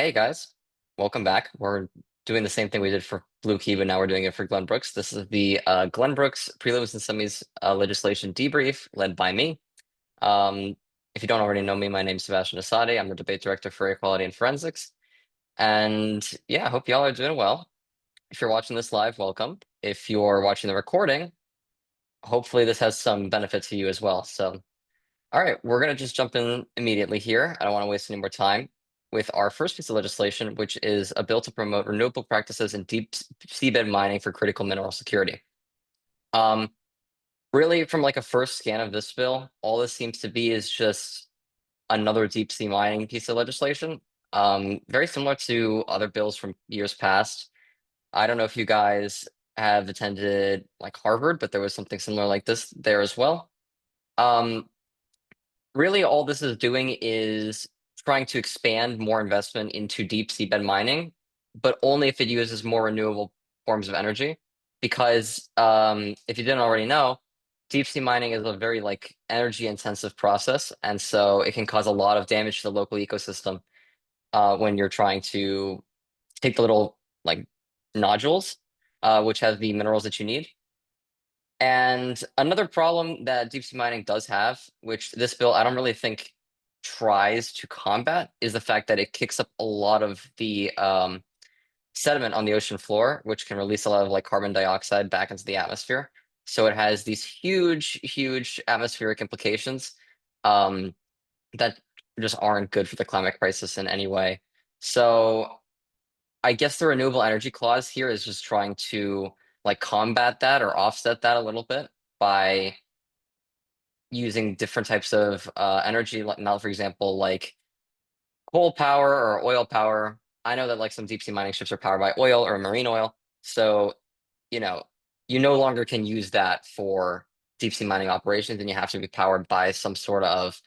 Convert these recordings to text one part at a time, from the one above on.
Hey guys, welcome back. We're doing the same thing we did for Blue Key, but now we're doing it for Glenbrooks. This is the Glenbrooks prelims and semis legislation debrief led by me. Um, if you don't already know me, my name's Sebastian Asady. I'm the debate director for equality and forensics. And yeah, I hope y'all are doing well. If you're watching this live, welcome. If you're watching the recording, hopefully this has some benefit to you as well. So all right, we're going to just jump in immediately here. I don't want to waste any more time with our first piece of legislation, which is a bill to promote renewable practices in deep seabed mining for critical mineral security. Um, Really, from like a first scan of this bill, all this seems to be is just another deep sea mining piece of legislation. Very similar to other bills from years past. I don't know if you guys have attended like Harvard, but there was something similar like this there as well. Um, Really all this is doing is trying to expand more investment into deep seabed mining, but only if it uses more renewable forms of energy. Because if you didn't already know, deep sea mining is a very like energy intensive process, and so it can cause a lot of damage to the local ecosystem when you're trying to take the little like nodules, which have the minerals that you need. And another problem that deep sea mining does have, which this bill I don't really think tries to combat, is the fact that it kicks up a lot of the sediment on the ocean floor, which can release a lot of like carbon dioxide back into the atmosphere. So it has these huge, huge atmospheric implications um, that just aren't good for the climate crisis in any way. So I guess the renewable energy clause here is just trying to like combat that or offset that a little bit by using different types of energy. Like now, for example, like coal power or oil power. I know that like some deep sea mining ships are powered by oil or marine oil. So, you know, you no longer can use that for deep sea mining operations, and you have to be powered by some sort of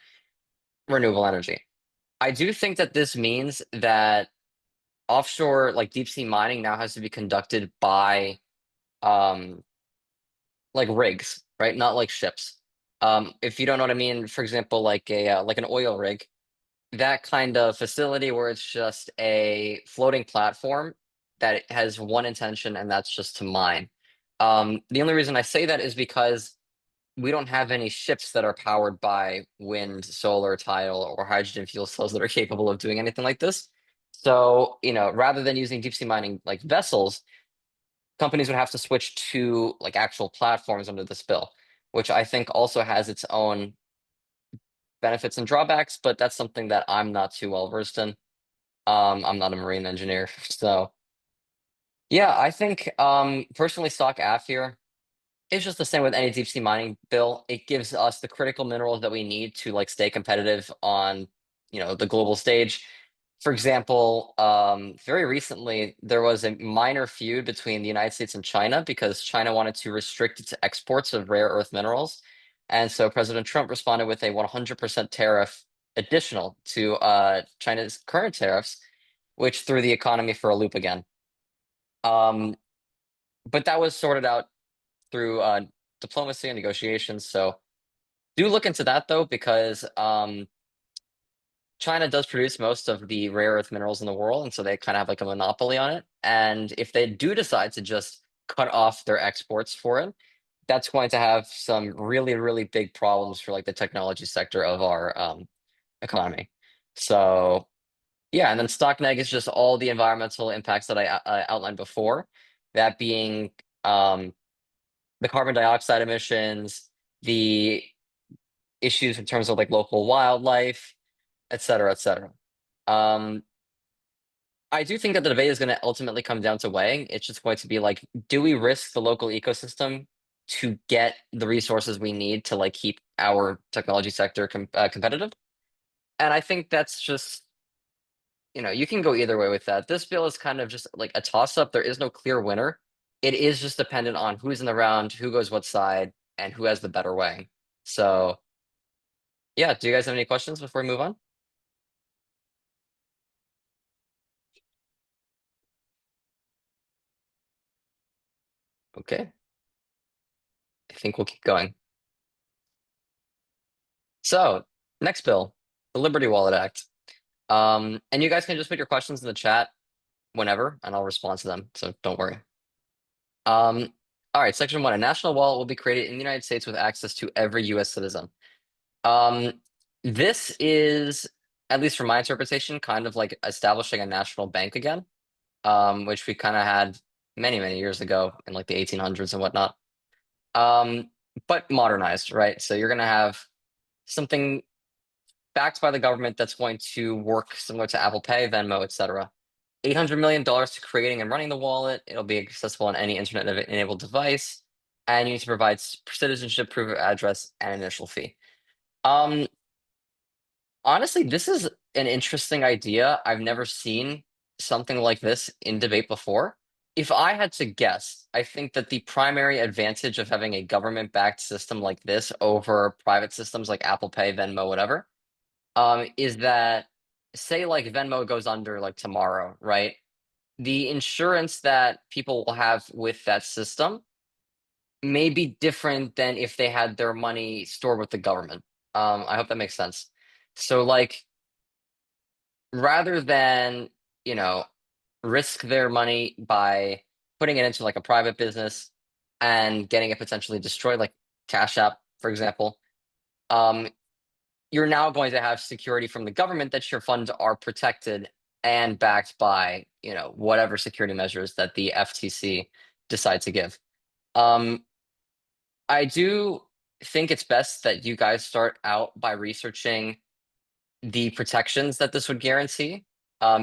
renewable energy. I do think that this means that offshore, like deep sea mining now has to be conducted by um like rigs, right? Not like ships. If you don't know what I mean, for example, like a like an oil rig, that kind of facility where it's just a floating platform that it has one intention, and that's just to mine. The only reason I say that is because we don't have any ships that are powered by wind, solar, tidal, or hydrogen fuel cells that are capable of doing anything like this. So, rather than using deep sea mining like vessels, companies would have to switch to like actual platforms under this bill, which I think also has its own benefits and drawbacks, but that's something that I'm not too well versed in. I'm not a marine engineer, so yeah, I think personally stock AF here is just the same with any deep sea mining bill. It gives us the critical minerals that we need to like stay competitive on the global stage. For example, very recently there was a minor feud between the United States and China because China wanted to restrict its exports of rare earth minerals. And so President Trump responded with a 100% tariff additional to China's current tariffs, which threw the economy for a loop again. Um, but that was sorted out through diplomacy and negotiations. So do look into that though, because China does produce most of the rare earth minerals in the world, and so they kind of have like a monopoly on it. And if they do decide to just cut off their exports for it, that's going to have some really, really big problems for like the technology sector of our economy. So yeah, and then stock neg is just all the environmental impacts that I outlined before, that being the carbon dioxide emissions, the issues in terms of like local wildlife, et cetera, et cetera. Um, I do think that the debate is going to ultimately come down to weighing. It's just going to be like, do we risk the local ecosystem to get the resources we need to like keep our technology sector competitive? And I think that's just, you can go either way with that. This bill is kind of just like a toss up. There is no clear winner. It is just dependent on who's in the round, who goes what side, and who has the better weighing. So, yeah, do you guys have any questions before we move on? Okay, I think we'll keep going. So, next bill, the Liberty Wallet Act. And you guys can just put your questions in the chat whenever, and I'll respond to them. So don't worry. All right, section one, a national wallet will be created in the United States with access to every US citizen. Um, this is, at least from my interpretation, kind of like establishing a national bank again, which we kind of had many, many years ago in like the 1800s and whatnot. Um, but modernized, right? So you're gonna have something backed by the government that's going to work similar to Apple Pay, Venmo, etc. $800 million to creating and running the wallet. It'll be accessible on any internet-enabled device, and you need to provide citizenship, proof of address, and initial fee. Um, Honestly, this is an interesting idea. I've never seen something like this in debate before. If I had to guess, I think that the primary advantage of having a government-backed system like this over private systems like Apple Pay, Venmo, whatever, is that say like Venmo goes under like tomorrow, right? The insurance that people will have with that system may be different than if they had their money stored with the government. I hope that makes sense. So like rather than, you know, risk their money by putting it into like a private business and getting it potentially destroyed, like Cash App, for example, um, you're now going to have security from the government that your funds are protected and backed by, whatever security measures that the FTC decide to give. Um, I do think it's best that you guys start out by researching the protections that this would guarantee,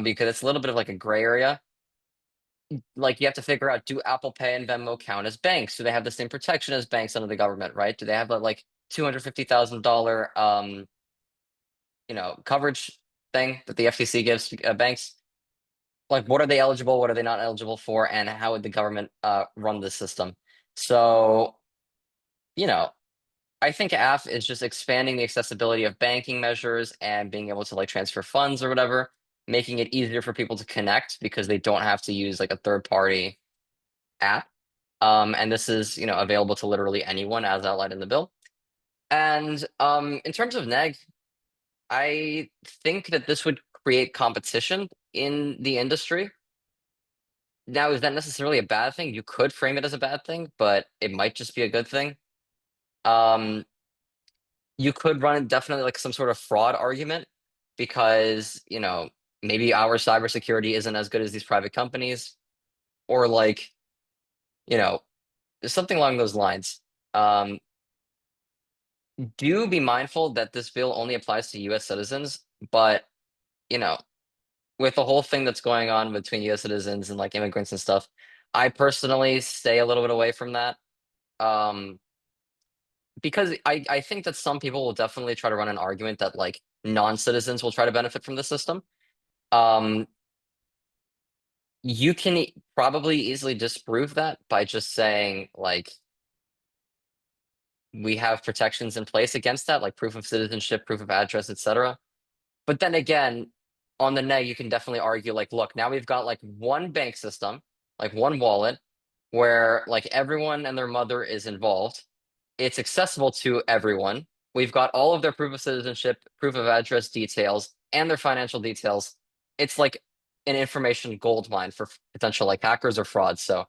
because it's a little bit of like a gray area. Like you have to figure out, do Apple Pay and Venmo count as banks? Do they have the same protection as banks under the government, right? Do they have that like $250,000 coverage thing that the FTC gives to banks? Like what are they eligible, what are they not eligible for, and how would the government run the system? So, you know, I think AF is just expanding the accessibility of banking measures and being able to like transfer funds or whatever, making it easier for people to connect because they don't have to use like a third party app. And this is, available to literally anyone as outlined in the bill. And in terms of neg, I think that this would create competition in the industry. Now, is that necessarily a bad thing? You could frame it as a bad thing, but it might just be a good thing. Um, you could run definitely like some sort of fraud argument because, maybe our cybersecurity isn't as good as these private companies, or like, you know, something along those lines. Um, do be mindful that this bill only applies to US citizens, but, you know, with the whole thing that's going on between US citizens and like immigrants and stuff, I personally stay a little bit away from that. Um, because I think that some people will definitely try to run an argument that like non-citizens will try to benefit from the system. Um, you can probably easily disprove that by just saying like we have protections in place against that, like proof of citizenship, proof of address, etc. But then again, on the neg, you can definitely argue like, look, now we've got like one bank system, like one wallet, where like everyone and their mother is involved. It's accessible to everyone. We've got all of their proof of citizenship, proof of address details, and their financial details. It's like an information gold mine for potential like hackers or frauds. So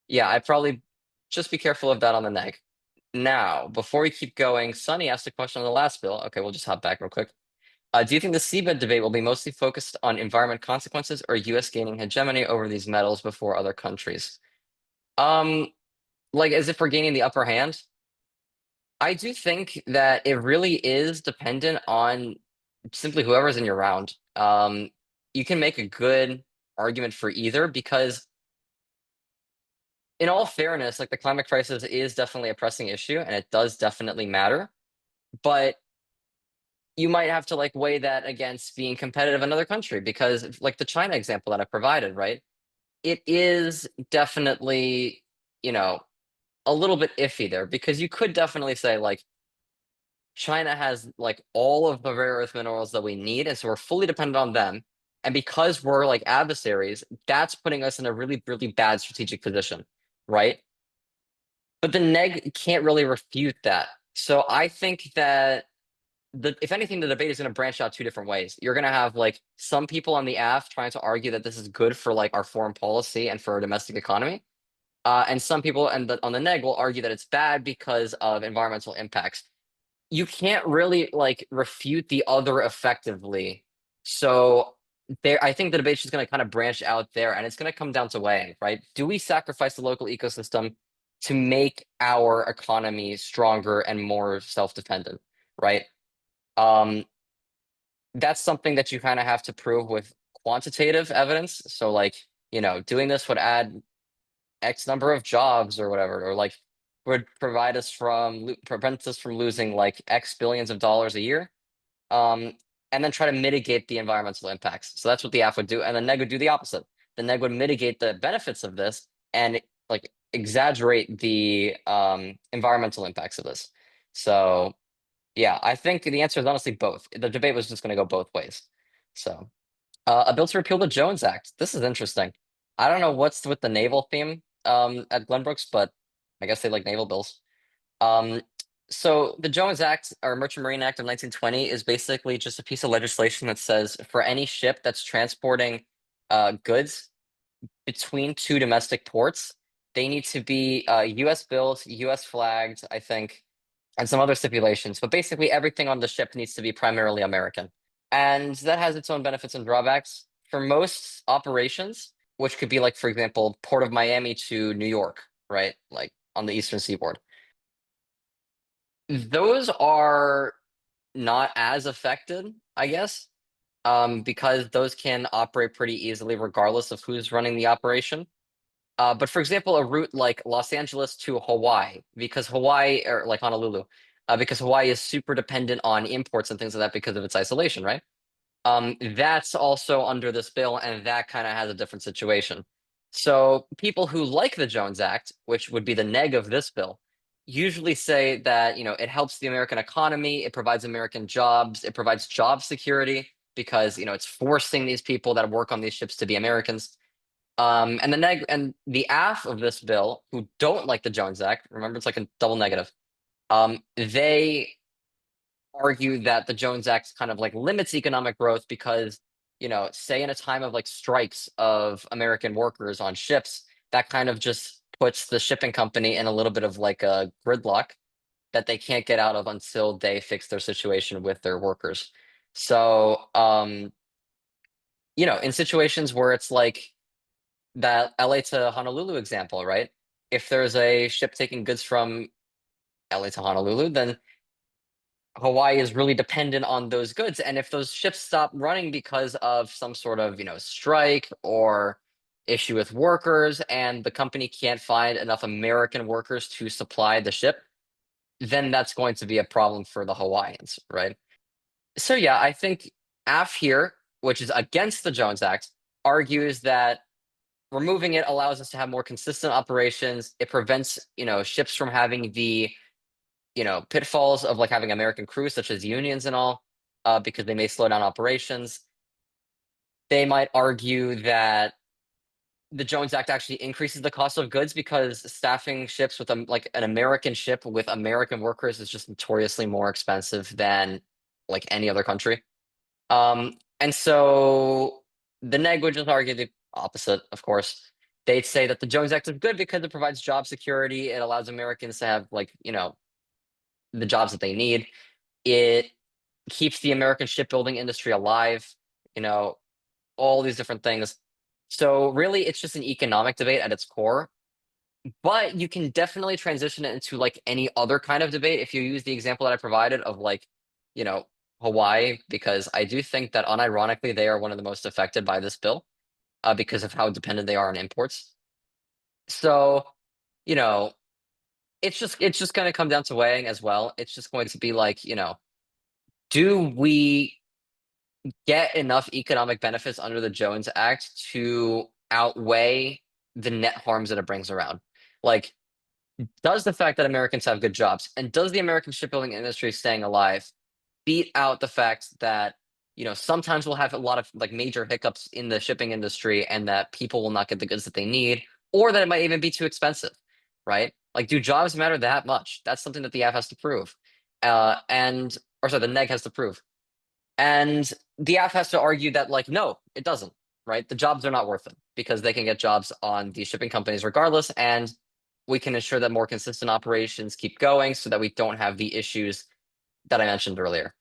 yeah, I'd probably just be careful of that on the neg. Now, before we keep going, Sunny asked a question on the last bill. Okay, we'll just hop back real quick. Do you think the seabed debate will be mostly focused on environment consequences or US gaining hegemony over these metals before other countries? Um, like as if we're gaining the upper hand? I do think that it really is dependent on simply whoever's in your round. You can make a good argument for either because, in all fairness, like the climate crisis is definitely a pressing issue and it does definitely matter. But you might have to like weigh that against being competitive in another country because, like the China example that I provided, right? It is definitely, you know, a little bit iffy there because you could definitely say like China has like all of the rare earth minerals that we need, and so we're fully dependent on them. And because we're like adversaries, that's putting us in a really, really bad strategic position, right? But the neg can't really refute that. So I think that if anything, the debate is going to branch out two different ways. You're going to have like some people on the AF trying to argue that this is good for like our foreign policy and for our domestic economy. And some people on the neg will argue that it's bad because of environmental impacts. You can't really like refute the other effectively. So there, I think the debate's just going to kind of branch out there, and it's going to come down to weighing, right? Do we sacrifice the local ecosystem to make our economy stronger and more self-dependent, right? Um, that's something that you kind of have to prove with quantitative evidence. So like, doing this would add X number of jobs or whatever, or like would prevent us from losing like X billions of dollars a year. Um, and then try to mitigate the environmental impacts. So that's what the AF would do. And the neg would do the opposite. The neg would mitigate the benefits of this and like exaggerate the environmental impacts of this. So yeah, I think the answer is honestly both. The debate was just going to go both ways. So, a bill to repeal the Jones Act. This is interesting. I don't know what's with the naval theme at Glenbrooks, but I guess they like naval bills. Um, so the Jones Act or Merchant Marine Act of 1920 is basically just a piece of legislation that says for any ship that's transporting goods between two domestic ports, they need to be U.S. built, U.S. flagged, I think, and some other stipulations. But basically, everything on the ship needs to be primarily American. And that has its own benefits and drawbacks. For most operations, which could be like, for example, Port of Miami to New York, right? Like on the eastern seaboard. Those are not as affected, I guess, because those can operate pretty easily regardless of who's running the operation. But for example, a route like Los Angeles to Hawaii, because Hawaii, or like Honolulu, because Hawaii is super dependent on imports and things like that because of its isolation, right? That's also under this bill, and that kind of has a different situation. So people who like the Jones Act, which would be the neg of this bill, usually say that, it helps the American economy, it provides American jobs, it provides job security because, it's forcing these people that work on these ships to be Americans. And the AF of this bill, who don't like the Jones Act, remember it's like a double negative. They argue that the Jones Act kind of like limits economic growth because, say in a time of like strikes of American workers on ships, that kind of just puts the shipping company in a little bit of like a gridlock that they can't get out of until they fix their situation with their workers. So, in situations where it's like that LA to Honolulu example, right? If there's a ship taking goods from LA to Honolulu, then Hawaii is really dependent on those goods. And if those ships stop running because of some sort of, strike or issue with workers, and the company can't find enough American workers to supply the ship, then that's going to be a problem for the Hawaiians, right? So yeah, I think AF here, which is against the Jones Act, argues that removing it allows us to have more consistent operations. It prevents, ships from having the pitfalls of like having American crews, such as unions and all, because they may slow down operations. They might argue that the Jones Act actually increases the cost of goods because staffing ships with like an American ship with American workers is just notoriously more expensive than like any other country. And so the neg would just argue the opposite, of course. They'd say that the Jones Act is good because it provides job security. It allows Americans to have like, the jobs that they need. It keeps the American shipbuilding industry alive, you know, all these different things. So really, it's just an economic debate at its core. But you can definitely transition it into like any other kind of debate if you use the example that I provided of like, you know, Hawaii, because I do think that unironically they are one of the most affected by this bill because of how dependent they are on imports. So, you know, it's just going to come down to weighing as well. It's just going to be like, do we get enough economic benefits under the Jones Act to outweigh the net harms that it brings around? Like, does the fact that Americans have good jobs and does the American shipbuilding industry staying alive beat out the fact that, sometimes we'll have a lot of like major hiccups in the shipping industry and that people will not get the goods that they need, or that it might even be too expensive, right? Like, do jobs matter that much? That's something that the app has to prove. And or sorry, the neg has to prove. And the AF has to argue that, like, no, it doesn't, right? The jobs are not worth it because they can get jobs on these shipping companies regardless. And we can ensure that more consistent operations keep going so that we don't have the issues that I mentioned earlier.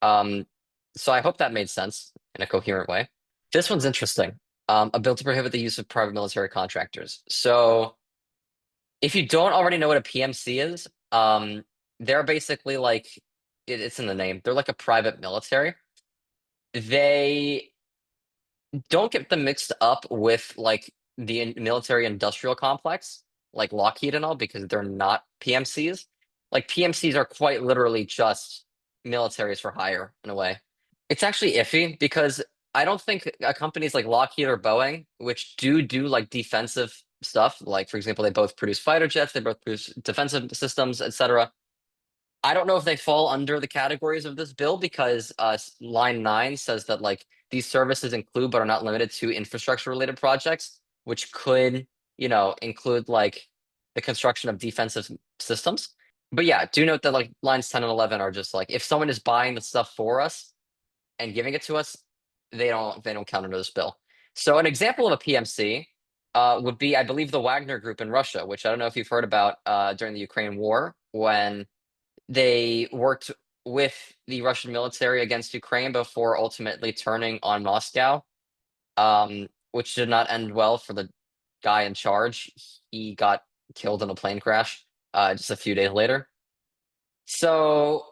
Um, so I hope that made sense in a coherent way. This one's interesting. A bill to prohibit the use of private military contractors. So if you don't already know what a PMC is, they're basically like it's in the name. They're like a private military. They don't get them mixed up with like the military industrial complex, like Lockheed and all, because they're not PMCs. Like PMCs are quite literally just militaries for hire in a way. It's actually iffy because I don't think companies like Lockheed or Boeing, which do like defensive stuff, like for example, they both produce fighter jets, they both produce defensive systems, etc. I don't know if they fall under the categories of this bill because line 9 says that like these services include but are not limited to infrastructure related projects, which could, include like the construction of defensive systems. But yeah, do note that like lines 10 and 11 are just like if someone is buying the stuff for us and giving it to us, they don't count under this bill. So an example of a PMC would be, I believe, the Wagner Group in Russia, which I don't know if you've heard about during the Ukraine war when they worked with the Russian military against Ukraine before ultimately turning on Moscow, which did not end well for the guy in charge. He got killed in a plane crash just a few days later. So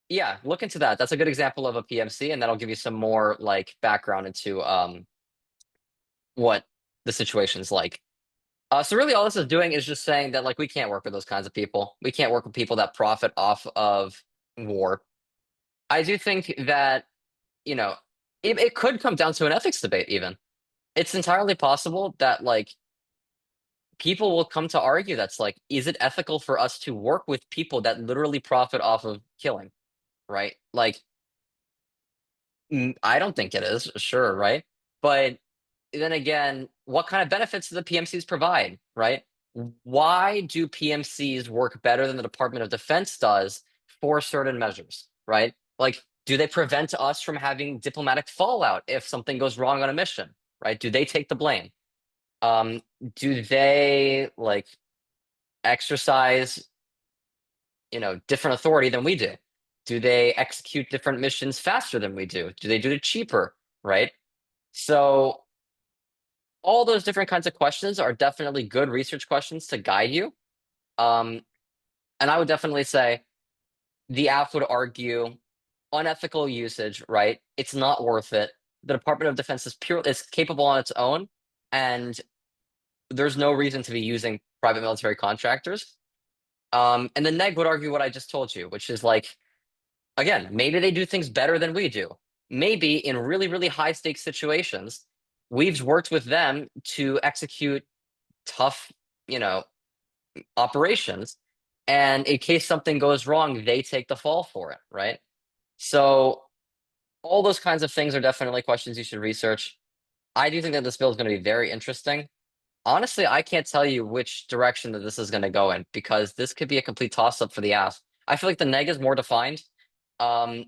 yeah, look into that. That's a good example of a PMC, and that'll give you some more like background into what the situation's like. So really all this is doing is just saying that like we can't work with those kinds of people. We can't work with people that profit off of war. I do think that, you know, it could come down to an ethics debate even. It's entirely possible that like people will come to argue that's like, is it ethical for us to work with people that literally profit off of killing, right? Like, I don't think it is, sure, right? But then again, what kind of benefits do the PMCs provide, right? Why do PMCs work better than the Department of Defense does for certain measures, right? Like, do they prevent us from having diplomatic fallout if something goes wrong on a mission, right? Do they take the blame? Um, do they like exercise, different authority than we do? Do they execute different missions faster than we do? Do they do it cheaper, right? So all those different kinds of questions are definitely good research questions to guide you. Um, and I would definitely say the app would argue unethical usage, right? It's not worth it. The Department of Defense is capable on its own, and there's no reason to be using private military contractors. And the neg would argue what I just told you, which is like, again, maybe they do things better than we do. Maybe in really, really high stakes situations, we've worked with them to execute tough, you know, operations. And in case something goes wrong, they take the fall for it, right? So all those kinds of things are definitely questions you should research. I do think that this bill is going to be very interesting. Honestly, I can't tell you which direction that this is going to go in because this could be a complete toss-up for the ass. I feel like the neg is more defined. Um,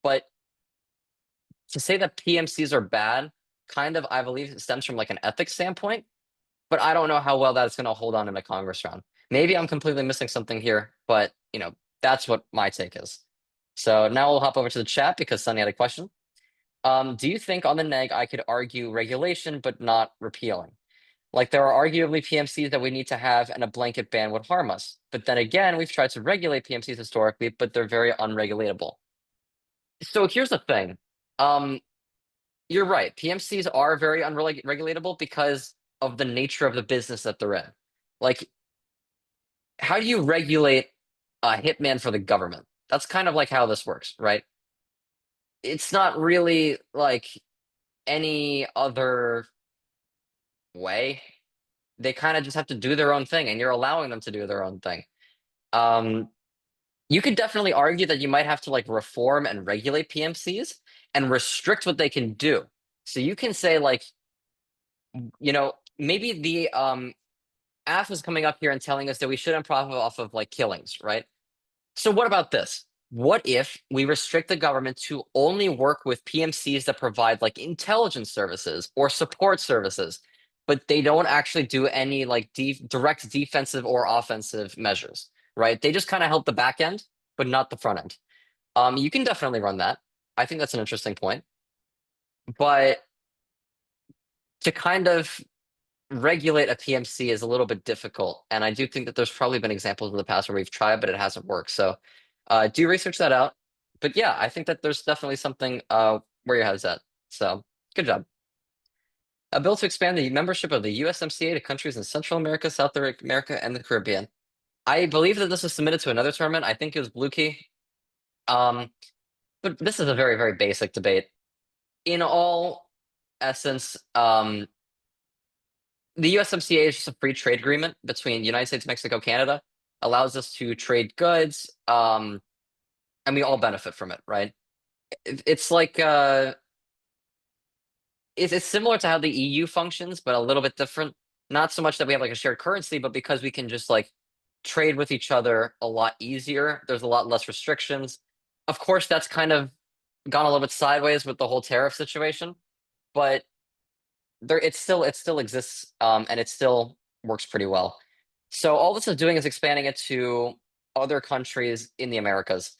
but to say that PMCs are bad, kind of, I believe, it stems from like an ethics standpoint. But I don't know how well that's going to hold on in the Congress round. Maybe I'm completely missing something here, but that's what my take is. So now we'll hop over to the chat because Sunny had a question. Do you think on the neg I could argue regulation but not repealing? Like there are arguably PMCs that we need to have and a blanket ban would harm us. But then again, we've tried to regulate PMCs historically, but they're very unregulatable. So here's the thing. Um, you're right. PMCs are very unregulatable because of the nature of the business that they're in. Like, how do you regulate a hitman for the government? That's kind of like how this works, right? It's not really like any other way. They kind of just have to do their own thing, and you're allowing them to do their own thing. Um, you could definitely argue that you might have to like reform and regulate PMCs and restrict what they can do. So you can say like, maybe the AF is coming up here and telling us that we shouldn't profit off of like killings, right? So what about this? what if we restrict the government to only work with PMCs that provide like intelligence services or support services, but they don't actually do any like direct defensive or offensive measures, right? They just kind of help the back end, but not the front end. You can definitely run that. I think that's an interesting point. But to kind of regulate a PMC is a little bit difficult. And I do think that there's probably been examples in the past where we've tried, but it hasn't worked. So do research that out. But yeah, I think that there's definitely something where your head's at. So good job. A bill to expand the membership of the USMCA to countries in Central America, South America, and the Caribbean. I believe that this was submitted to another tournament. I think it was Blue Key. Um, but this is a very, very basic debate. In all essence, the USMCA is just a free trade agreement between the United States, Mexico, Canada, allows us to trade goods, and we all benefit from it, right? It's like it's similar to how the EU functions, but a little bit different. Not so much that we have like a shared currency, but because we can just like trade with each other a lot easier. There's a lot less restrictions. Of course, that's kind of gone a little bit sideways with the whole tariff situation, but it still exists, and it still works pretty well. So all this is doing is expanding it to other countries in the Americas.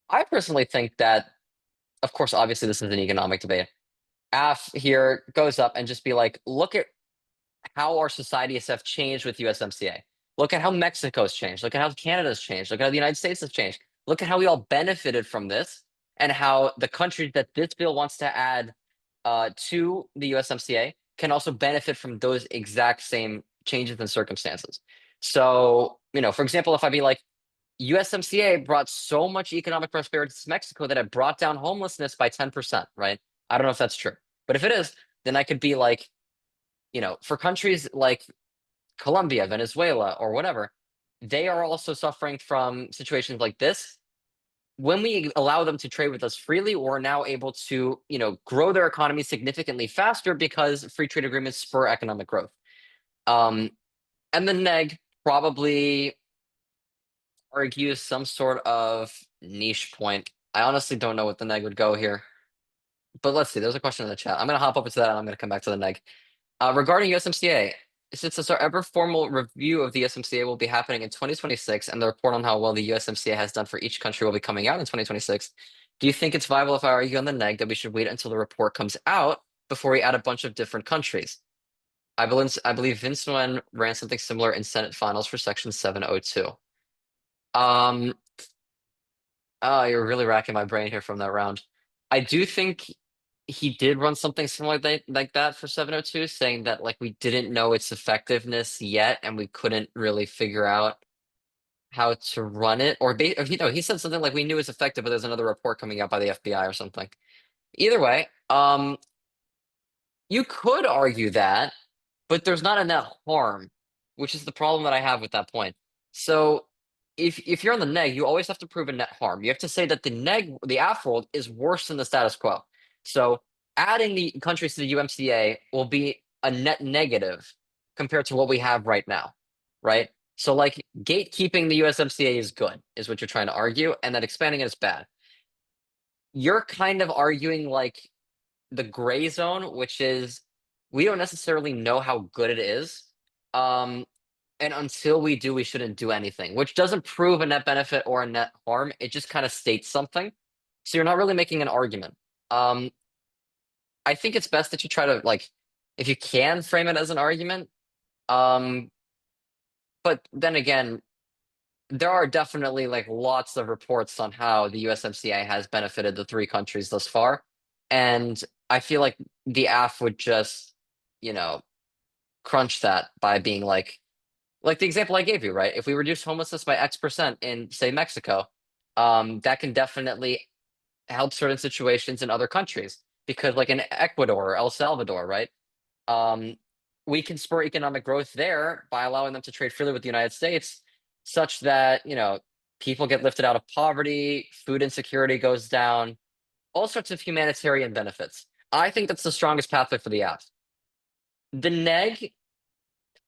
I personally think that, of course, obviously this is an economic debate. AF here goes up and just be like, look at how our societies have changed with USMCA. Look at how Mexico's changed. Look at how Canada's changed. Look at how the United States has changed. Look at how we all benefited from this, and how the countries that this bill wants to add to the USMCA can also benefit from those exact same changes in circumstances. So, for example, if I be like, USMCA brought so much economic prosperity to Mexico that it brought down homelessness by 10%, right? I don't know if that's true. But if it is, then I could be like, for countries like Colombia, Venezuela, or whatever, they are also suffering from situations like this. When we allow them to trade with us freely, we're now able to, grow their economy significantly faster because free trade agreements spur economic growth. Um, and the neg probably argues some sort of niche point. I honestly don't know what the neg would go here, but let's see. There's a question in the chat. I'm going to hop over to that and I'm going to come back to the neg. Regarding USMCA, since the ever formal review of the USMCA will be happening in 2026, and the report on how well the USMCA has done for each country will be coming out in 2026, do you think it's viable if I argue on the neg that we should wait until the report comes out before we add a bunch of different countries? I believe Vince Nguyen ran something similar in Senate finals for Section 702. Um, oh, you're really racking my brain here from that round. I do think he did run something similar like that for 702, saying that like we didn't know its effectiveness yet and we couldn't really figure out how to run it. Or he said something like we knew it's effective, but there's another report coming out by the FBI or something. Either way, you could argue that, but there's not a net harm, which is the problem that I have with that point. So if you're on the neg, you always have to prove a net harm. You have to say that the AF world is worse than the status quo. So adding the countries to the UMCA will be a net negative compared to what we have right now, right? So like gatekeeping the USMCA is good, is what you're trying to argue, and that expanding it is bad. You're kind of arguing like the gray zone, which is we don't necessarily know how good it is. Um, and until we do, we shouldn't do anything, which doesn't prove a net benefit or a net harm. It just kind of states something. So you're not really making an argument. Um, I think it's best that you try to like, if you can frame it as an argument. Um, but then again, there are definitely like lots of reports on how the USMCA has benefited the three countries thus far. And I feel like the AF would just, you know, crunch that by being like the example I gave you, right? If we reduce homelessness by X% in, say, Mexico, that can definitely help certain situations in other countries. Because, like in Ecuador or El Salvador, right? Um, we can spur economic growth there by allowing them to trade freely with the United States, such that, people get lifted out of poverty, food insecurity goes down, all sorts of humanitarian benefits. I think that's the strongest pathway for the app. The neg,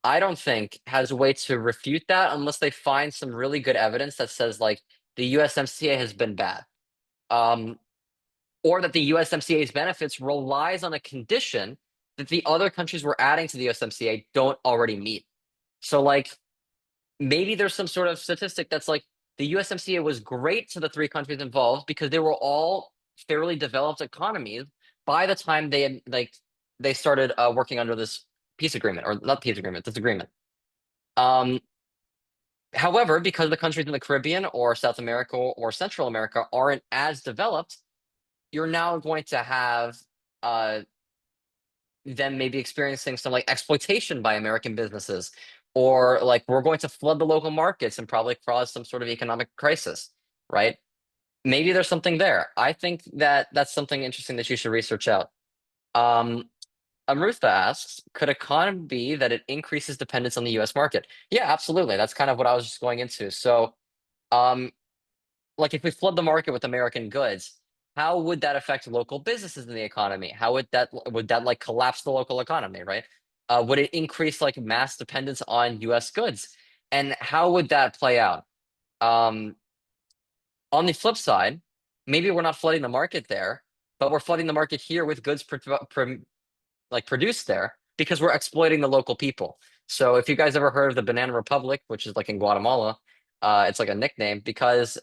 I don't think has a way to refute that unless they find some really good evidence that says like the USMCA has been bad. Um, or that the USMCA's benefits relies on a condition that the other countries we're adding to the USMCA don't already meet. So like maybe there's some sort of statistic that's like the USMCA was great to the three countries involved because they were all fairly developed economies by the time they had like they started working under this peace agreement or not peace agreement, this agreement. Um, However, because the countries in the Caribbean or South America or Central America aren't as developed, you're now going to have uh, them maybe experiencing some like exploitation by American businesses, or like we're going to flood the local markets and probably cause some sort of economic crisis, right? Maybe there's something there. I think that that's something interesting that you should research out. Um, Amrutha asks, could a con be that it increases dependence on the US market? Yeah, absolutely. That's kind of what I was just going into. So, um, like if we flood the market with American goods, how would that affect local businesses in the economy? How would that like collapse the local economy, right? Would it increase like mass dependence on US goods? And how would that play out? Um, on the flip side, maybe we're not flooding the market there, but we're flooding the market here with goods like produced there because we're exploiting the local people. So if you guys ever heard of the Banana Republic, which is like in Guatemala, it's like a nickname because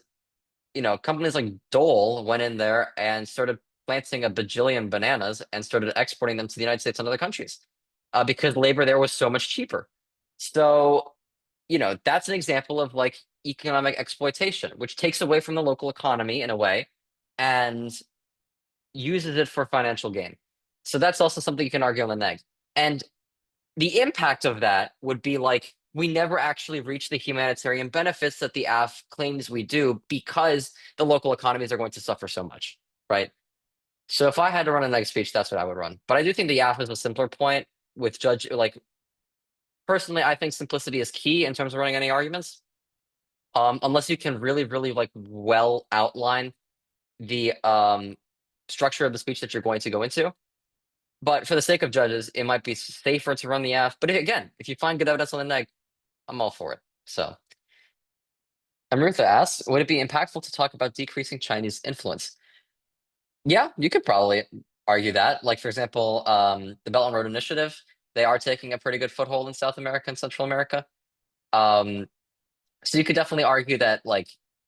companies like Dole went in there and started planting a bajillion bananas and started exporting them to the United States and other countries because labor there was so much cheaper. So, that's an example of like economic exploitation, which takes away from the local economy in a way and uses it for financial gain. So that's also something you can argue on the neg. And the impact of that would be like we never actually reach the humanitarian benefits that the AF claims we do because the local economies are going to suffer so much, right? So if I had to run a neg speech, that's what I would run. But I do think the AF is a simpler point with judge like personally, I think simplicity is key in terms of running any arguments. Unless you can really, really like well outline the structure of the speech that you're going to go into. But for the sake of judges, it might be safer to run the AF. But again, if you find good evidence on the neg, I'm all for it. So Amrutha asks, would it be impactful to talk about decreasing Chinese influence? Yeah, you could probably argue that. Like, for example, the Belt and Road Initiative, they are taking a pretty good foothold in South America and Central America. Um, so you could definitely argue that like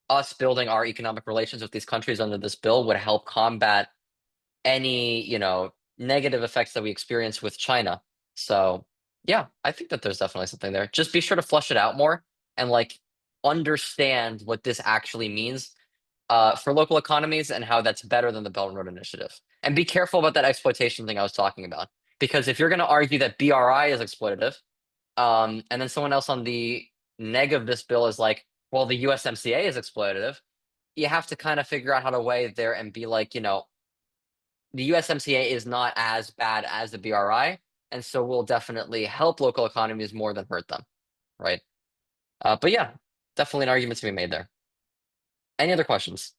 us building our economic relations with these countries under this bill would help combat any, negative effects that we experience with China. So yeah, I think that there's definitely something there. Just be sure to flush it out more and like understand what this actually means for local economies and how that's better than the Belt and Road Initiative. And be careful about that exploitation thing I was talking about. Because if you're going to argue that BRI is exploitative, and then someone else on the neg of this bill is like, well, the USMCA is exploitative, you have to kind of figure out how to weigh there and be like, the USMCA is not as bad as the BRI, and so will definitely help local economies more than hurt them, right? But yeah, definitely an argument to be made there. Any other questions?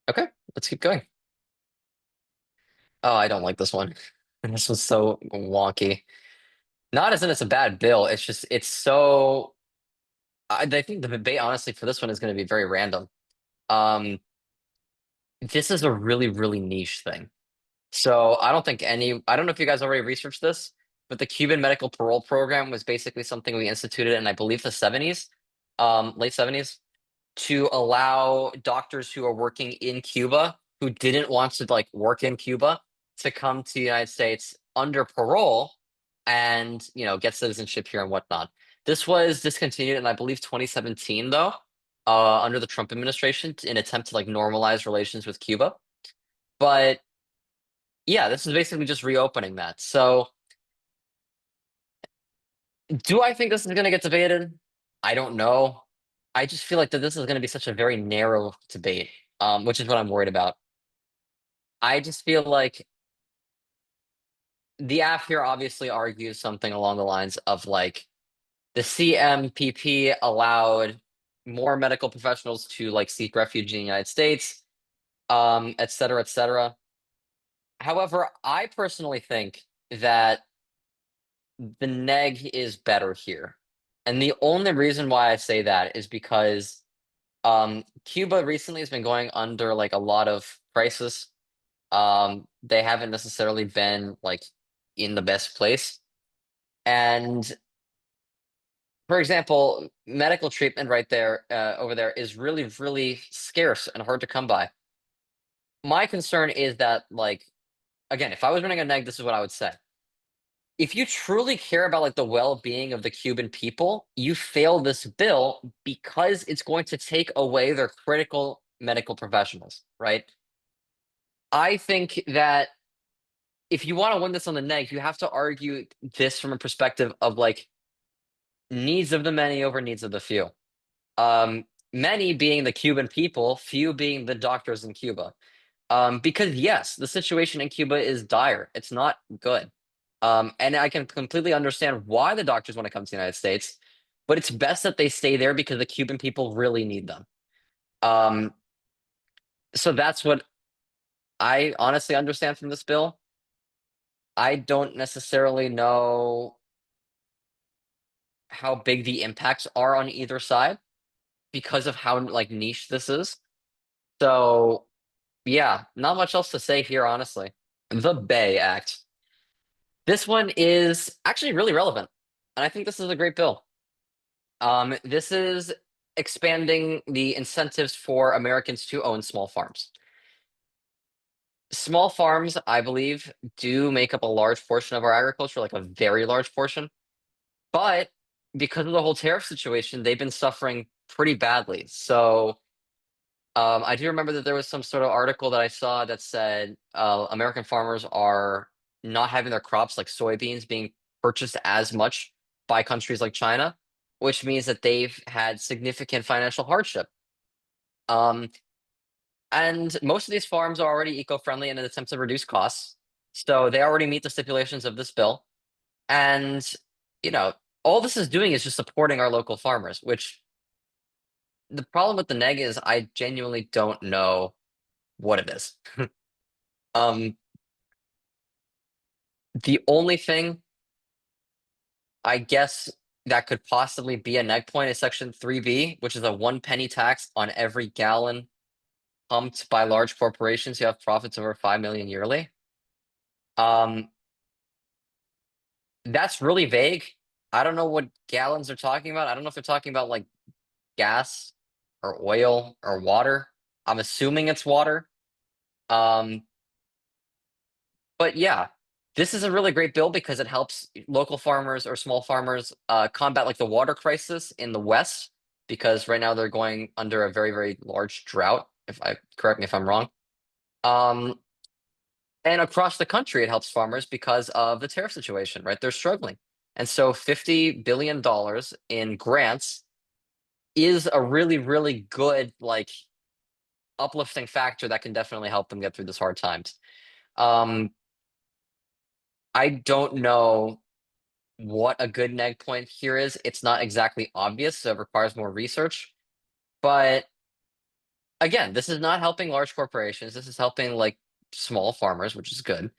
Okay, let's keep going. Oh, I don't like this one. This was so wonky. Not as in it's a bad bill. It's just it's so. I think the debate, honestly, for this one is going to be very random. Um, this is a really, really niche thing. So I don't think any. I don't know if you guys already researched this, but the Cuban medical parole program was basically something we instituted in, I believe, the '70s, late '70s, to allow doctors who are working in Cuba who didn't want to like work in Cuba to come to the United States under parole and get citizenship here and whatnot. This was discontinued in I believe 2017 though, under the Trump administration in attempt to like normalize relations with Cuba. But yeah, this is basically just reopening that. So do I think this is going to get debated? I don't know. I just feel like that this is going to be such a very narrow debate, which is what I'm worried about. I just feel like the AF here obviously argues something along the lines of like the CMPP allowed more medical professionals to like seek refuge in the United States, et cetera, et cetera. However, I personally think that the neg is better here. And the only reason why I say that is because Cuba recently has been going under like a lot of crisis. They haven't necessarily been like in the best place. And for example, medical treatment right there, over there is really, really scarce and hard to come by. My concern is that, like, again, if I was running a neg, this is what I would say. If you truly care about like the well-being of the Cuban people, you fail this bill because it's going to take away their critical medical professionals, right? I think that if you want to win this on the neg, you have to argue this from a perspective of like needs of the many over needs of the few. Um, Many being the Cuban people, few being the doctors in Cuba. Because yes, the situation in Cuba is dire. It's not good. And I can completely understand why the doctors want to come to the United States, but it's best that they stay there because the Cuban people really need them. Um, so that's what I honestly understand from this bill. I don't necessarily know how big the impacts are on either side because of how like niche this is. So yeah, not much else to say here, honestly. The BAE Act. This one is actually really relevant, and I think this is a great bill. This is expanding the incentives for Americans to own small farms. Small farms, I believe, do make up a large portion of our agriculture, like a very large portion. But because of the whole tariff situation, they've been suffering pretty badly. So I do remember that there was some sort of article that I saw that said American farmers are not having their crops like soybeans being purchased as much by countries like China, which means that they've had significant financial hardship. Um, and most of these farms are already eco-friendly in an attempt to reduce costs. So they already meet the stipulations of this bill. And, you know, all this is doing is just supporting our local farmers, which the problem with the neg is I genuinely don't know what it is. Um, the only thing I guess that could possibly be a neg point is Section 3B, which is a 1 penny tax on every gallon pumped by large corporations who have profits over 5 million yearly. Um, that's really vague. I don't know what gallons they're talking about. I don't know if they're talking about like gas or oil or water. I'm assuming it's water. Um, but yeah, this is a really great bill because it helps local farmers or small farmers combat like the water crisis in the West, because right now they're going under a very, very large drought. If I correct me if I'm wrong. Um, and across the country, it helps farmers because of the tariff situation, right? They're struggling. And so $50 billion in grants is a really, really good, like, uplifting factor that can definitely help them get through this hard times. Um, I don't know what a good neg point here is. It's not exactly obvious, so it requires more research. But again, this is not helping large corporations. This is helping like small farmers, which is good.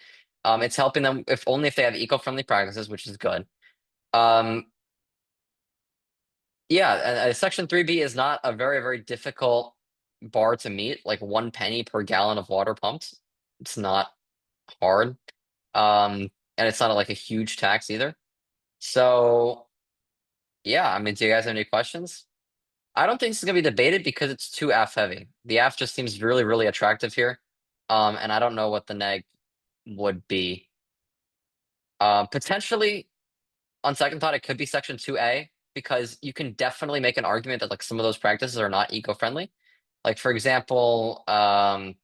It's helping them if only if they have eco-friendly practices, which is good. Um, yeah, Section 3B is not a very, very difficult bar to meet, like 1 penny per gallon of water pumped. It's not hard. And it's not like a huge tax either. So yeah, I mean, do you guys have any questions? I don't think this is gonna be debated because it's too AF heavy. The AF just seems really, really attractive here. And I don't know what the neg would be. Potentially, on second thought, it could be Section 2A because you can definitely make an argument that like some of those practices are not eco-friendly. Like for example, I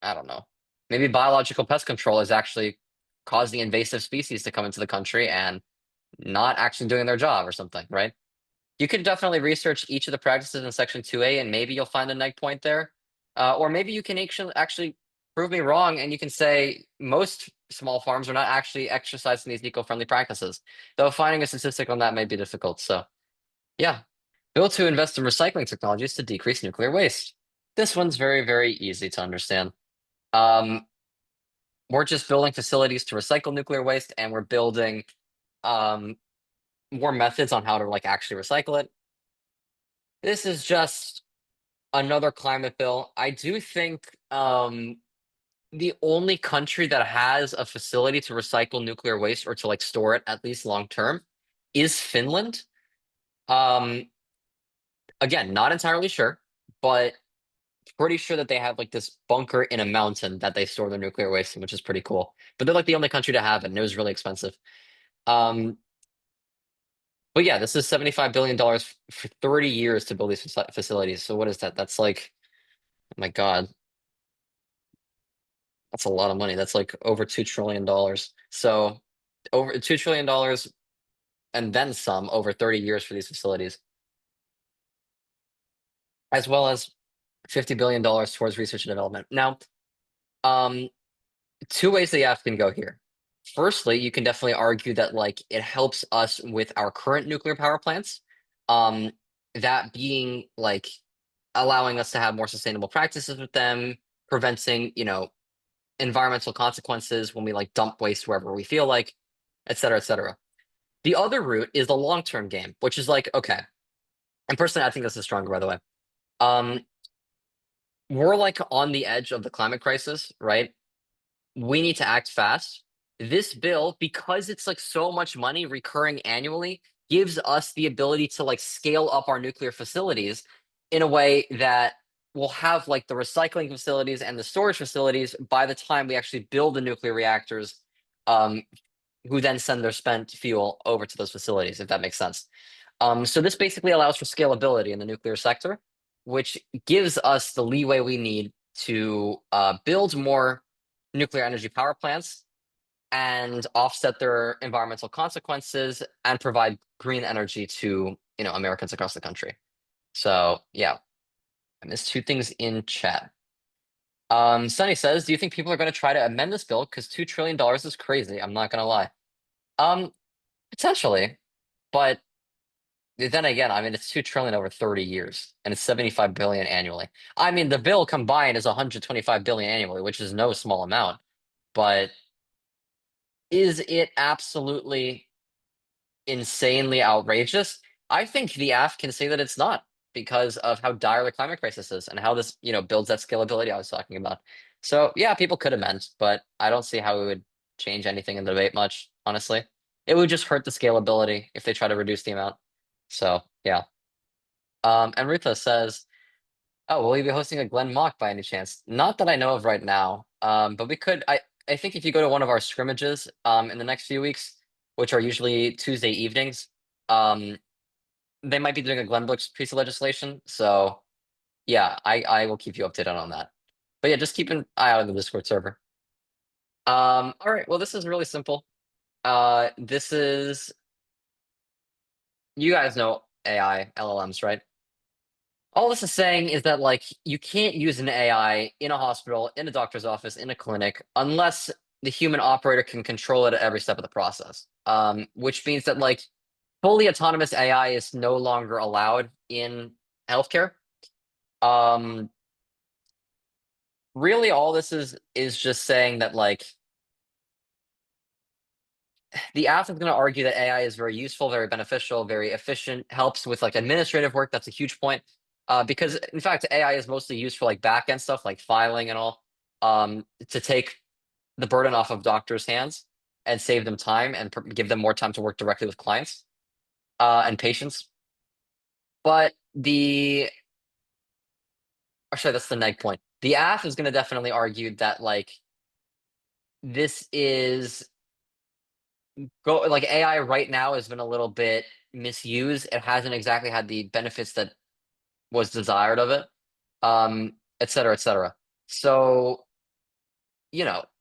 don't know, maybe biological pest control is actually causing invasive species to come into the country and not actually doing their job or something, right? You can definitely research each of the practices in Section 2A, and maybe you'll find a neg point there. Or maybe you can actually prove me wrong, and you can say most small farms are not actually exercising these eco-friendly practices. Though finding a statistic on that may be difficult. So, yeah. Bill to invest in recycling technologies to decrease nuclear waste. This one's very, very easy to understand. Um, we're just building facilities to recycle nuclear waste, and we're building um, more methods on how to like actually recycle it. This is just another climate bill. I do think the only country that has a facility to recycle nuclear waste or to like store it at least long term is Finland. Um, Again, not entirely sure, but pretty sure that they have like this bunker in a mountain that they store their nuclear waste in, which is pretty cool. But they're like the only country to have it, and it was really expensive. Um, but yeah, this is $75 billion for 30 years to build these facilities. So what is that? That's like, oh my God, that's a lot of money. That's like over $2 trillion. So over $2 trillion and then some over 30 years for these facilities, as well as $50 billion towards research and development. Now, um, two ways the app can go here. Firstly, you can definitely argue that like it helps us with our current nuclear power plants. Um, that being like allowing us to have more sustainable practices with them, preventing, environmental consequences when we like dump waste wherever we feel like, et cetera, et cetera. The other route is the long-term game, which is like, okay, and personally, I think this is stronger, by the way. Um, we're like on the edge of the climate crisis, right? We need to act fast. This bill, because it's like so much money recurring annually, gives us the ability to like scale up our nuclear facilities in a way that will have like the recycling facilities and the storage facilities by the time we actually build the nuclear reactors, um, who then send their spent fuel over to those facilities, if that makes sense. So this basically allows for scalability in the nuclear sector, which gives us the leeway we need to build more nuclear energy power plants and offset their environmental consequences and provide green energy to Americans across the country. So yeah, I missed two things in chat. Sunny says, do you think people are going to try to amend this bill? Because $2 trillion is crazy. I'm not going to lie. Um, Potentially, but then again, I mean, it's 2 trillion over 30 years, and it's 75 billion annually. I mean, the bill combined is 125 billion annually, which is no small amount. But is it absolutely insanely outrageous? I think the AF can say that it's not because of how dire the climate crisis is and how this, builds that scalability I was talking about. So yeah, people could amend, but I don't see how it would change anything in the debate much, honestly. It would just hurt the scalability if they try to reduce the amount. So yeah. And Rutha says, "Oh, will you be hosting a Glen Mock by any chance?" Not that I know of right now. But we could. I think if you go to one of our scrimmages, in the next few weeks, which are usually Tuesday evenings, um, they might be doing a Glenbrooks piece of legislation. So yeah, I will keep you updated on that. But yeah, just keep an eye out on the Discord server. All right. Well, this is really simple. This is You guys know AI LLMs, right? All this is saying is that like you can't use an AI in a hospital, in a doctor's office, in a clinic, unless the human operator can control it at every step of the process. Which means that like fully autonomous AI is no longer allowed in healthcare. Um, Really, all this is just saying that like the app is going to argue that AI is very useful, very beneficial, very efficient, helps with like administrative work. That's a huge point. Because in fact, AI is mostly used for like back end stuff like filing and all, to take the burden off of doctors' hands and save them time and give them more time to work directly with clients and patients. But actually, that's the neg point. The app is going to definitely argue that like this is like AI right now has been a little bit misused. It hasn't exactly had the benefits that was desired of it, et cetera, et cetera. So,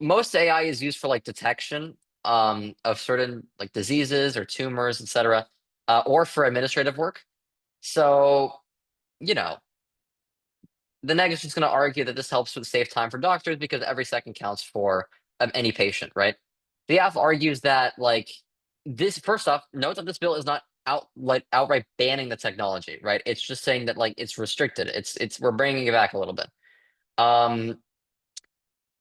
most AI is used for like detection of certain like diseases or tumors, et cetera, or for administrative work. So, you know, the neg is just going to argue that this helps with save time for doctors because every second counts for any patient, right? The AF argues that like this. First off, note that this bill is not outright banning the technology, right? It's just saying that like it's restricted. We're bringing it back a little bit. Um,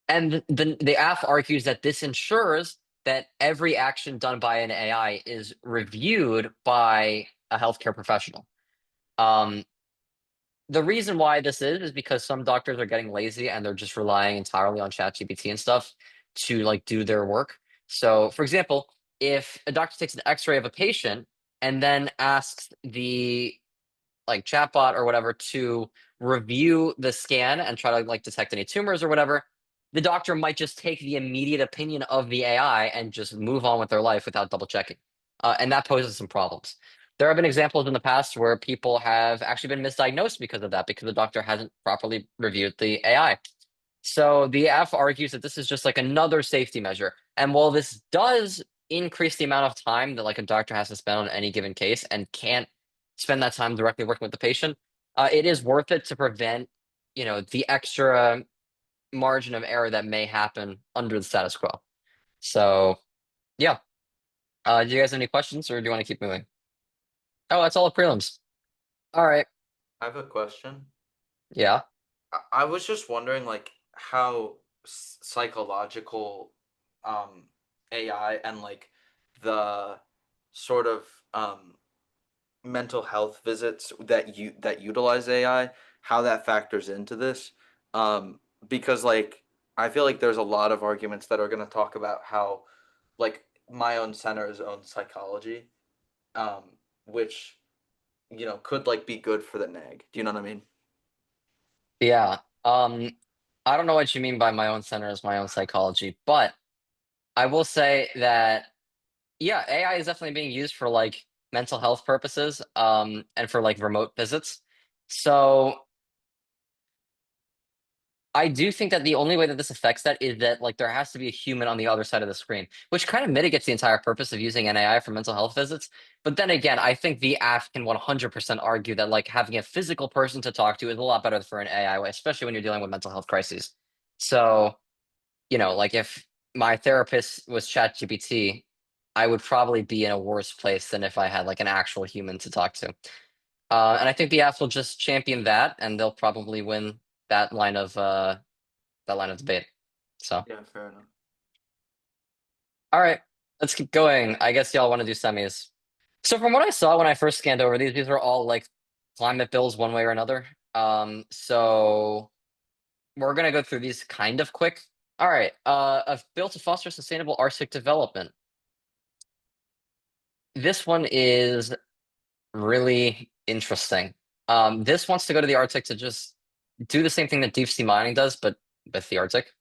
And the AF argues that this ensures that every action done by an AI is reviewed by a healthcare professional. Um, the reason why this is because some doctors are getting lazy and they're just relying entirely on ChatGPT and stuff to like do their work. So, for example, if a doctor takes an X-ray of a patient and then asks the like chatbot or whatever to review the scan and try to like detect any tumors or whatever, the doctor might just take the immediate opinion of the AI and just move on with their life without double checking. And that poses some problems. There have been examples in the past where people have actually been misdiagnosed because of that, because the doctor hasn't properly reviewed the AI. So the AF argues that this is just like another safety measure. And while this does increase the amount of time that like a doctor has to spend on any given case and can't spend that time directly working with the patient, it is worth it to prevent, the extra margin of error that may happen under the status quo. So yeah. Do you guys have any questions or do you want to keep moving? Oh, that's all the prelims. All right. I have a question. Yeah. I was just wondering, like, how psychological AI and like the sort of mental health visits that utilize AI, how that factors into this. Because like I feel like there's a lot of arguments that are going to talk about how like my own center's own psychology, um, which could like be good for the neg. Do you know what I mean? Yeah. I don't know what you mean by my own center is my own psychology, but I will say that yeah, AI is definitely being used for like mental health purposes, and for like remote visits. So I do think that the only way that this affects that is that like there has to be a human on the other side of the screen, which kind of mitigates the entire purpose of using an AI for mental health visits. But then again, I think the AF can 100% argue that like having a physical person to talk to is a lot better for an AI, especially when you're dealing with mental health crises. So, like if my therapist was ChatGPT, I would probably be in a worse place than if I had like an actual human to talk to. And I think the apps will just champion that, and they'll probably win that line of debate. So, Yeah, fair enough. all right, let's keep going. I guess y'all want to do semis. So from what I saw when I first scanned over these are all like climate bills one way or another. So we're gonna go through these kind of quick. All right, a bill to foster sustainable Arctic development. This one is really interesting. This wants to go to the Arctic to just do the same thing that deep sea mining does, but with the Arctic.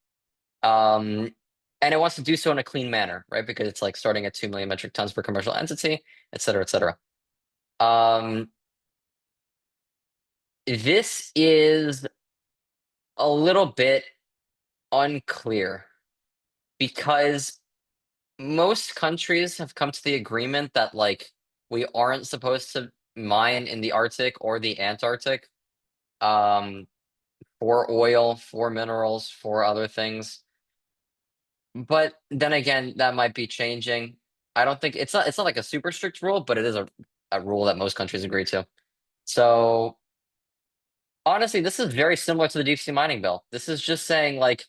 Um, and it wants to do so in a clean manner, right? Because it's like starting at 2 million metric tons per commercial entity, et cetera, et cetera. Um, this is a little bit unclear because most countries have come to the agreement that like we aren't supposed to mine in the Arctic or the Antarctic, um, for oil, for minerals, for other things. But then again, that might be changing. I don't think it's not like a super strict rule, but it is a rule that most countries agree to. So honestly, this is very similar to the deep sea mining bill. This is just saying like,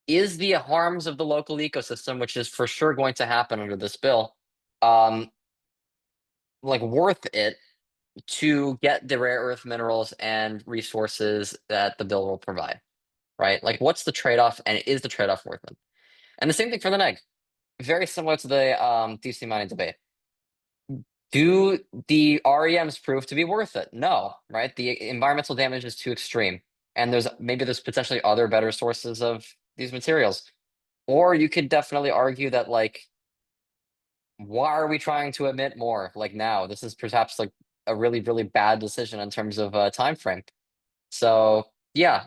is the harms of the local ecosystem, which is for sure going to happen under this bill, um, like worth it to get the rare earth minerals and resources that the bill will provide, right? Like, what's the trade-off, and is the trade-off worth it? And the same thing for the neg. Very similar to the DC mining debate. Do the REMs prove to be worth it? No, right? The environmental damage is too extreme. And there's potentially other better sources of these materials. Or you could definitely argue that like, why are we trying to emit more? Like now, this is perhaps like a really, really bad decision in terms of time frame. So yeah,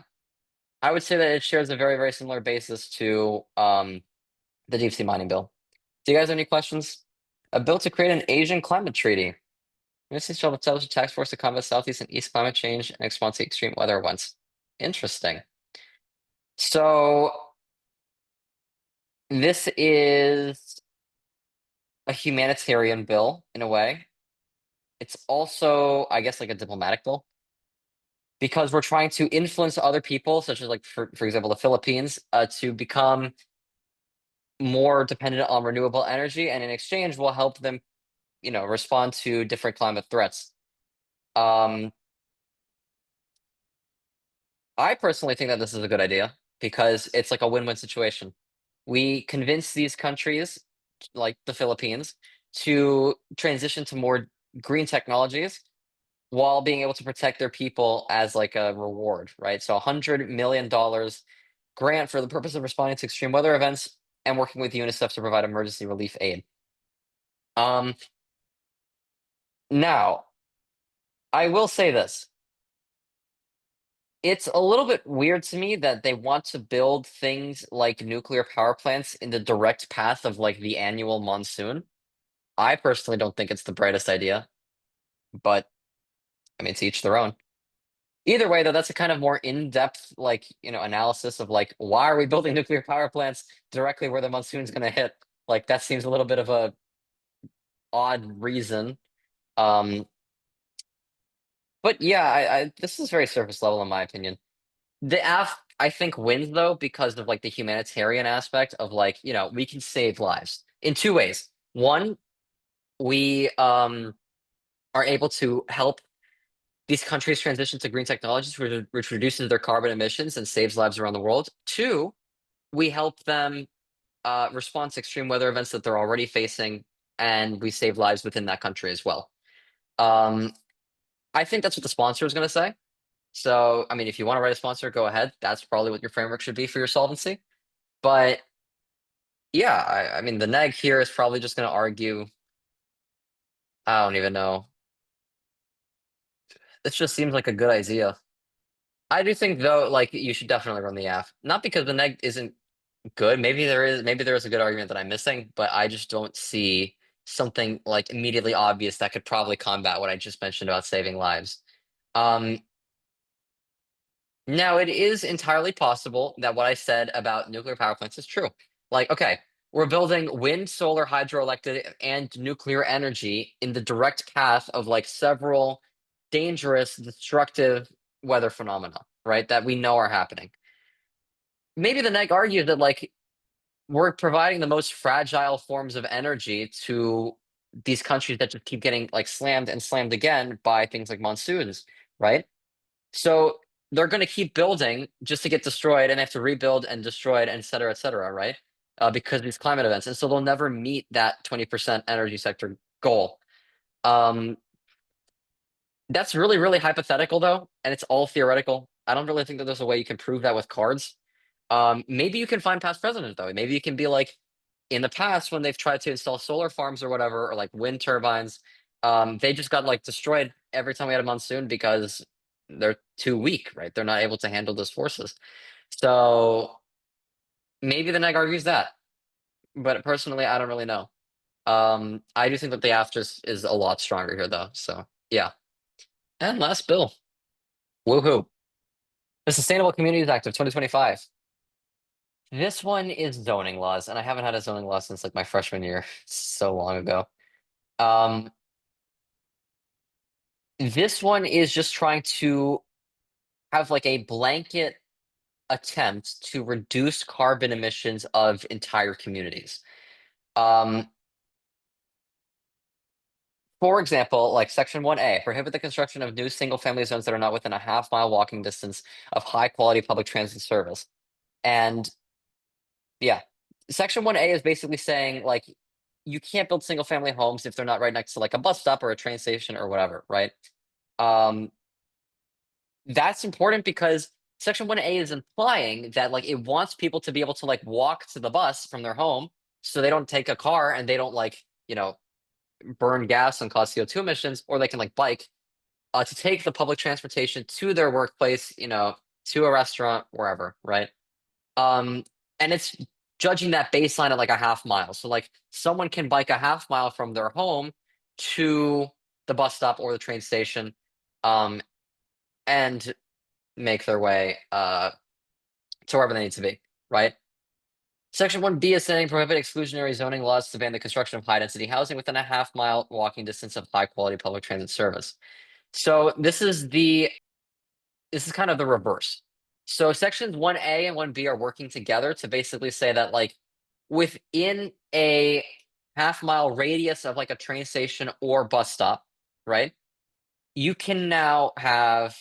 I would say that it shares a very, very similar basis to the deep sea mining bill. Do you guys have any questions? A bill to create an Asian climate treaty. This shall establish a task force to combat Southeast and East climate change and respond to extreme weather events. Interesting. So this is a humanitarian bill in a way. It's also, I guess, like a diplomatic bill. because we're trying to influence other people, such as like for example the Philippines, to become more dependent on renewable energy, and in exchange we'll help them, respond to different climate threats. Um, I personally think that this is a good idea because it's like a win-win situation. We convince these countries, like the Philippines, to transition to more green technologies while being able to protect their people as like a reward, right? So $100 million grant for the purpose of responding to extreme weather events and working with UNICEF to provide emergency relief aid. Um, Now, I will say this. It's a little bit weird to me that they want to build things like nuclear power plants in the direct path of like the annual monsoon. I personally don't think it's the brightest idea, but I mean, to each their own. Either way, though, that's a kind of more in-depth, like, analysis of like, why are we building nuclear power plants directly where the monsoon's going to hit? Like, that seems a little bit of a odd reason. Um, but yeah, this is very surface level in my opinion. The F, I think, wins though because of like the humanitarian aspect of like, we can save lives in two ways. One, we are able to help these countries transition to green technologies, which reduces their carbon emissions and saves lives around the world. Two, we help them respond to extreme weather events that they're already facing, and we save lives within that country as well. Um, I think that's what the sponsor is going to say. So, I mean, if you want to write a sponsor, go ahead. That's probably what your framework should be for your solvency. But yeah, I mean, the neg here is probably just going to argue. I don't even know. This just seems like a good idea. I do think though, like you should definitely run the app. Not because the neg isn't good. Maybe there is a good argument that I'm missing, but I just don't see something like immediately obvious that could probably combat what I just mentioned about saving lives. Um, Now, it is entirely possible that what I said about nuclear power plants is true. Like, okay, we're building wind, solar, hydroelectric, and nuclear energy in the direct path of like several dangerous, destructive weather phenomena, right? That we know are happening. Maybe the neg argues that like we're providing the most fragile forms of energy to these countries that just keep getting like slammed and slammed again by things like monsoons, right? So they're going to keep building just to get destroyed, and they have to rebuild and destroy it, et cetera, right? Because of these climate events. And so they'll never meet that 20% energy sector goal. Um, that's really, really hypothetical, though, and it's all theoretical. I don't really think that there's a way you can prove that with cards. Maybe you can find past presidents, though. Maybe you can be like, in the past, when they've tried to install solar farms or whatever, or like wind turbines, they just got like destroyed every time we had a monsoon because they're too weak, right? They're not able to handle those forces. So maybe the neg argues that, but personally, I don't really know. I do think that the asterisk is a lot stronger here, though. So yeah. And last bill, woohoo! The Sustainable Communities Act of 2025. This one is zoning laws, and I haven't had a zoning law since like my freshman year, so long ago. Um, this one is just trying to have like a blanket attempt to reduce carbon emissions of entire communities. Um, for example, like Section 1A, prohibit the construction of new single-family zones that are not within a half-mile walking distance of high-quality public transit service. And yeah, Section 1A is basically saying like you can't build single-family homes if they're not right next to like a bus stop or a train station or whatever, right? Um, that's important because Section 1A is implying that like it wants people to be able to like walk to the bus from their home so they don't take a car and they don't like, burn gas and cause CO2 emissions, or they can like bike to take the public transportation to their workplace, to a restaurant, wherever, right? Um, and it's judging that baseline at like a half mile. So like someone can bike a half mile from their home to the bus stop or the train station, and make their way to wherever they need to be, right? Section 1B is saying prohibit exclusionary zoning laws to ban the construction of high density housing within a half-mile walking distance of high quality public transit service. So this is the this is kind of the reverse. So sections 1A and 1B are working together to basically say that like within a half-mile radius of like a train station or bus stop, right? You can now have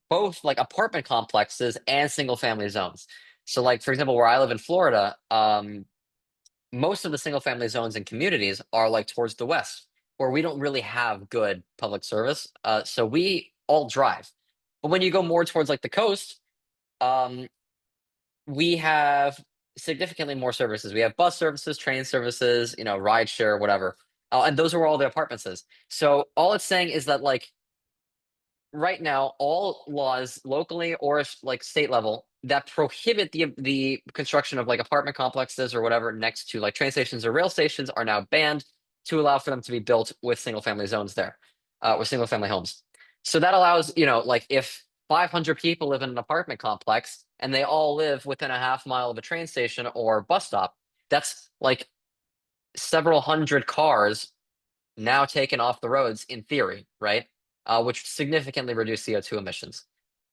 both like apartment complexes and single family zones. So like for example, where I live in Florida, most of the single family zones and communities are like towards the west, where we don't really have good public service. So we all drive. But when you go more towards like the coast, um, we have significantly more services. We have bus services, train services, ride share, whatever. And those are where all the apartments is. So all it's saying is that like right now, all laws locally or like state level that prohibit the construction of like apartment complexes or whatever next to like train stations or rail stations are now banned to allow for them to be built with single family zones there, with single family homes. So that allows, like if 500 people live in an apartment complex and they all live within a half mile of a train station or bus stop, that's like several hundred cars now taken off the roads in theory, right? Which significantly reduce CO2 emissions.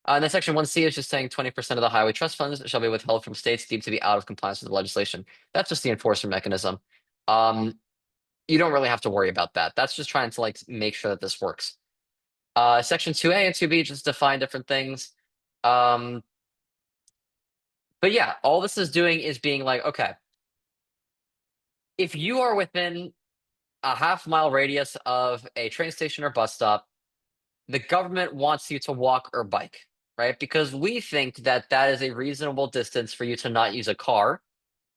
And then section 1C is just saying 20% of the highway trust funds shall be withheld from states deemed to be out of compliance with the legislation. That's just the enforcer mechanism. You don't really have to worry about that. That's just trying to like make sure that this works. Section 2A and 2B just define different things. But yeah, all this is doing is being like, okay, if you are within a half-mile radius of a train station or bus stop, the government wants you to walk or bike, right? Because we think that that is a reasonable distance for you to not use a car.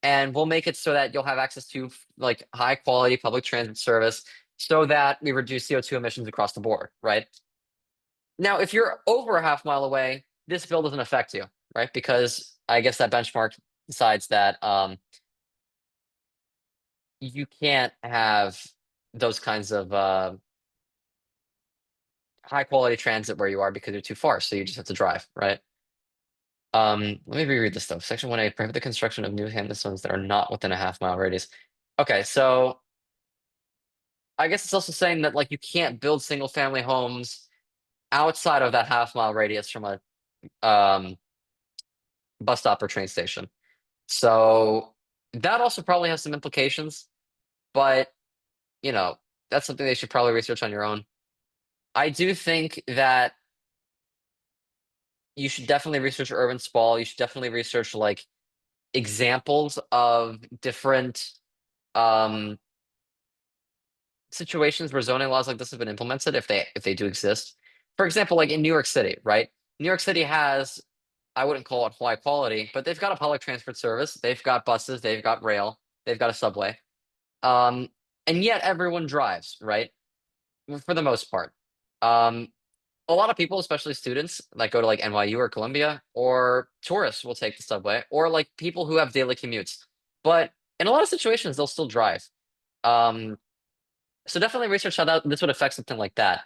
And we'll make it so that you'll have access to like high quality public transit service so that we reduce CO2 emissions across the board, right? Now, if you're over a half mile away, this bill doesn't affect you, right? Because I guess that benchmark decides that you can't have those kinds of high quality transit where you are because you're too far, so you just have to drive, right? Let me reread this stuff. Section 1A, prohibit the construction of new hamlet zones that are not within a half-mile radius. Okay, so I guess it's also saying that like you can't build single family homes outside of that half-mile radius from a um bus stop or train station. So that also probably has some implications, but you know, that's something they should probably research on your own. I do think that you should definitely research urban sprawl. You should definitely research like examples of different um situations where zoning laws like this have been implemented if they do exist. For example, like in New York City, right? New York City has, I wouldn't call it high quality, but they've got a public transport service, they've got buses, they've got rail, they've got a subway. Um, and yet everyone drives, right? For the most part. Um, a lot of people, especially students that go to like NYU or Columbia, or tourists will take the subway, or like people who have daily commutes. But in a lot of situations, they'll still drive. Um, so definitely research how this would affect something like that.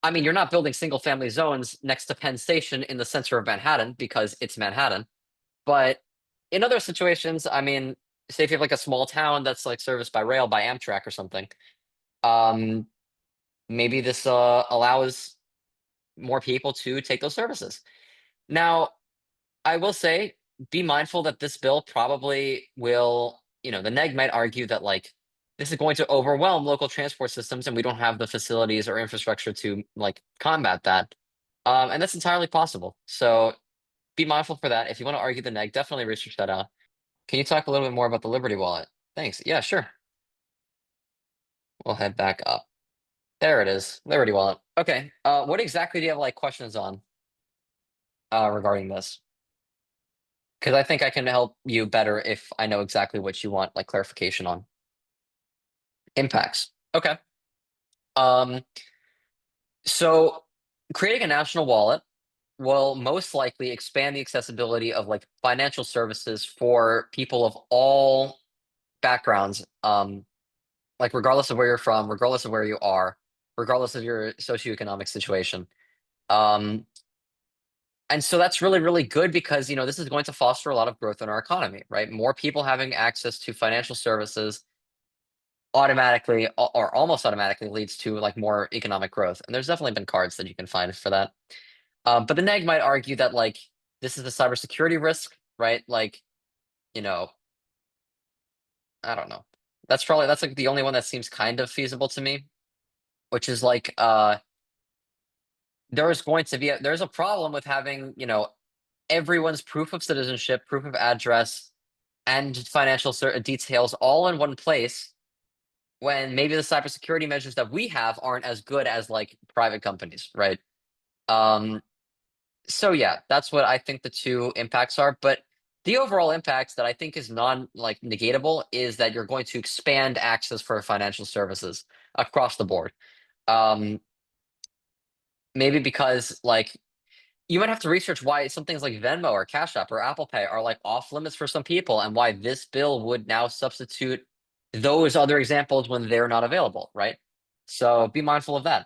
I mean, you're not building single family zones next to Penn Station in the center of Manhattan because it's Manhattan. But in other situations, I mean, say if you have like a small town that's like serviced by rail by Amtrak or something, um, maybe this allows more people to take those services. Now, I will say, be mindful that this bill probably will, the neg might argue that like this is going to overwhelm local transport systems and we don't have the facilities or infrastructure to like combat that. And that's entirely possible. So be mindful for that. If you want to argue the neg, definitely research that out. Can you talk a little bit more about the Liberty Wallet? Thanks. Yeah, sure. We'll head back up. There it is. Liberty Wallet. Okay. What exactly do you have like questions on regarding this? Because I think I can help you better if I know exactly what you want, like clarification on. Impacts. Okay. Um, so creating a national wallet will most likely expand the accessibility of like financial services for people of all backgrounds, like regardless of where you're from, regardless of where you are, regardless of your socioeconomic situation. Um, and so that's really, really good because this is going to foster a lot of growth in our economy, right? More people having access to financial services automatically or almost automatically leads to like more economic growth. And there's definitely been cards that you can find for that. But the neg might argue that like this is the cybersecurity risk, right? Like, you know, I don't know. That's like the only one that seems kind of feasible to me, which is like there's a problem with having, everyone's proof of citizenship, proof of address, and financial details all in one place when maybe the cybersecurity measures that we have aren't as good as like private companies, right? Um, so yeah, that's what I think the two impacts are. But the overall impact that I think is non like negatable is that you're going to expand access for financial services across the board. Um, maybe because like you might have to research why some things like Venmo or Cash App or Apple Pay are like off limits for some people and why this bill would now substitute those other examples when they're not available, right? So be mindful of that.